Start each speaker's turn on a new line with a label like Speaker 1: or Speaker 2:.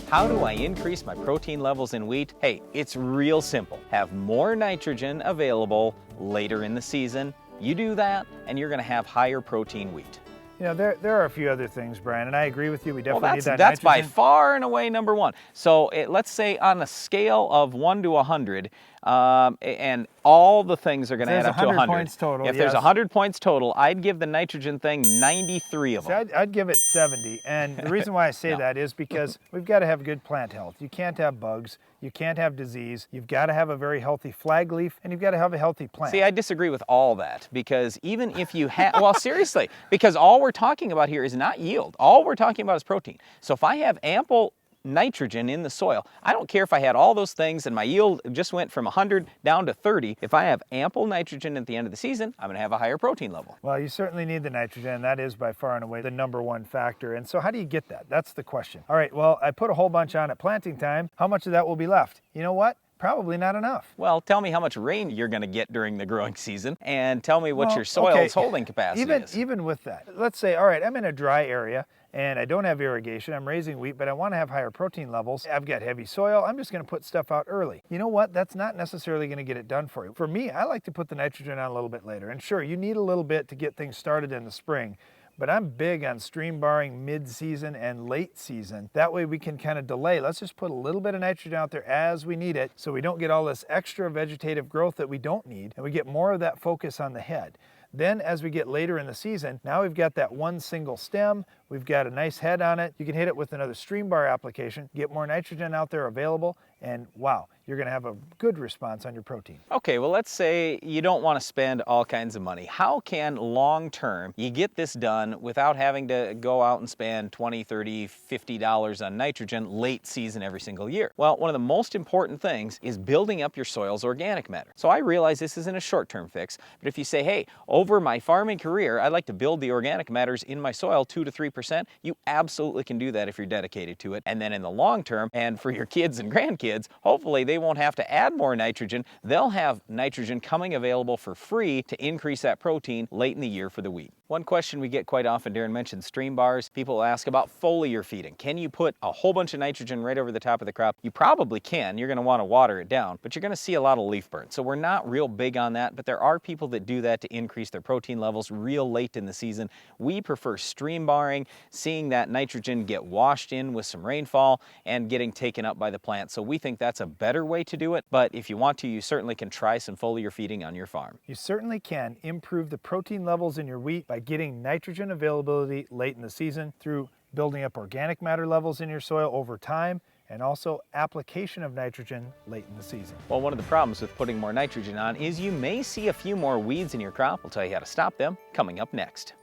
Speaker 1: How do I increase my protein levels in wheat? Hey, it's real simple. Have more nitrogen available later in the season. You do that, and you're going to have higher protein wheat.
Speaker 2: You know, there are a few other things, Brian, and I agree with you. We definitely need that
Speaker 1: That's by
Speaker 2: nitrogen.
Speaker 1: far and away number one. So let's say on a scale of 1 to 100, and all the things are going to add up to 100.
Speaker 2: Points total,
Speaker 1: if there's 100 points total, I'd give the nitrogen thing 93 of them.
Speaker 2: See, I'd give it 70, and the reason why I say that is because we've got to have good plant health. You can't have bugs, you can't have disease, you've got to have a very healthy flag leaf, and you've got to have a healthy plant.
Speaker 1: See, I disagree with all that, because even if you have, well, seriously, because all we're talking about here is not yield. All we're talking about is protein. So if I have ample nitrogen in the soil, I don't care if I had all those things and my yield just went from 100 down to 30. If I have ample nitrogen at the end of the season, I'm going to have a higher protein level.
Speaker 2: Well, you certainly need the nitrogen. That is by far and away the number one factor. And so how do you get that? That's the question. All right, well, I put a whole bunch on at planting time. How much of that will be left? You know what? Probably not enough.
Speaker 1: Well, tell me how much rain you're going to get during the growing season, and tell me what your soil's holding capacity is.
Speaker 2: Even with that, let's say, all right, I'm in a dry area and I don't have irrigation, I'm raising wheat, but I want to have higher protein levels. I've got heavy soil, I'm just going to put stuff out early. You know what? That's not necessarily going to get it done for you. For me, I like to put the nitrogen on a little bit later. And sure, you need a little bit to get things started in the spring. But I'm big on stream barring mid-season and late season. That way we can kind of delay. Let's just put a little bit of nitrogen out there as we need it so we don't get all this extra vegetative growth that we don't need, and we get more of that focus on the head. Then as we get later in the season, now we've got that one single stem, we've got a nice head on it. You can hit it with another stream bar application, get more nitrogen out there available, and wow, you're going to have a good response on your protein.
Speaker 1: Okay, well, let's say you don't want to spend all kinds of money. How can long-term you get this done without having to go out and spend $20, $30, $50 on nitrogen late season every single year? Well, one of the most important things is building up your soil's organic matter. So I realize this isn't a short-term fix, but if you say, hey, over my farming career, I'd like to build the organic matters in my soil 2 to 3%, you absolutely can do that if you're dedicated to it. And then in the long term, and for your kids and grandkids, hopefully they won't have to add more nitrogen. They'll have nitrogen coming available for free to increase that protein late in the year for the wheat. One question we get quite often, Darren mentioned stream bars. People ask about foliar feeding. Can you put a whole bunch of nitrogen right over the top of the crop? You probably can. You're going to want to water it down, but you're going to see a lot of leaf burn. So we're not real big on that, but there are people that do that to increase their protein levels real late in the season. We prefer stream barring, seeing that nitrogen get washed in with some rainfall and getting taken up by the plant. So we think that's a better way to do it, but if you want to, you certainly can try some foliar feeding on your farm.
Speaker 2: You certainly can improve the protein levels in your wheat by getting nitrogen availability late in the season through building up organic matter levels in your soil over time, and also application of nitrogen late in the season.
Speaker 1: Well, one of the problems with putting more nitrogen on is you may see a few more weeds in your crop. We'll tell you how to stop them coming up next.